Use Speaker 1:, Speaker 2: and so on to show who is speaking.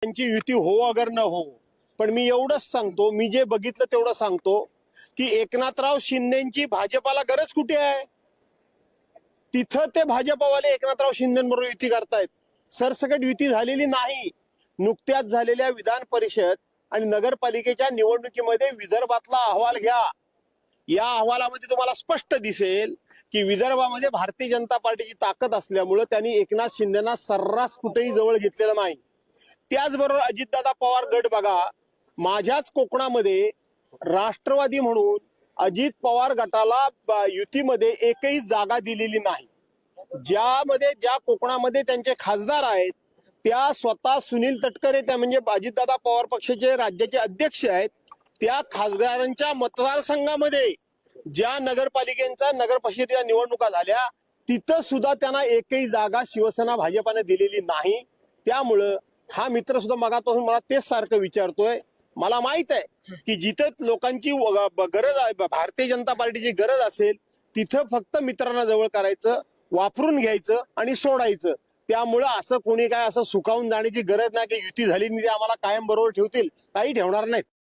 Speaker 1: त्यांची युती हो अगर न हो, पण मी एवढंच सांगतो, मी जे बघितलं तेवढं सांगतो की एकनाथराव शिंदेची भाजपाला गरज कुठे आहे? तिथं ते भाजपवाले एकनाथराव शिंदेबरोबर युती करतायत. सरसकट युती झालेली नाही. नुकत्याच झालेल्या विधान परिषद आणि नगरपालिकेच्या निवडणुकीमध्ये विदर्भातला अहवाल घ्या. या अहवालामध्ये तुम्हाला स्पष्ट दिसेल की विदर्भामध्ये भारतीय जनता पार्टीची ताकद असल्यामुळे त्यांनी एकनाथ शिंदेना सर्रास कुठेही जवळ घेतलेलं नाही. त्याचबरोबर अजितदादा पवार गट बघा, माझ्याच कोकणामध्ये राष्ट्रवादी म्हणून अजित पवार गटाला युतीमध्ये एकही जागा दिलेली नाही. ज्या कोकणामध्ये त्यांचे खासदार आहेत त्या स्वतः सुनील तटकरे, त्या म्हणजे अजितदादा पवार पक्षाचे राज्याचे अध्यक्ष आहेत, त्या खासदारांच्या मतदारसंघामध्ये ज्या नगरपालिकेच्या नगर परिषदेच्या निवडणुका झाल्या तिथं सुद्धा त्यांना एकही जागा शिवसेना भाजपाने दिलेली नाही. त्यामुळं हा मित्र सुद्धा मगापासून मला तेच सारखं विचारतोय. मला माहित आहे की जिथं लोकांची गरज आहे, भारतीय जनता पार्टीची गरज असेल तिथं फक्त मित्रांना जवळ करायचं, वापरून घ्यायचं आणि सोडायचं. त्यामुळं असं कोणी काय असं सुखावून जाण्याची गरज नाही की युती झाली नाही ते आम्हाला कायम बरोबर ठेवतील, काही ठेवणार नाहीत.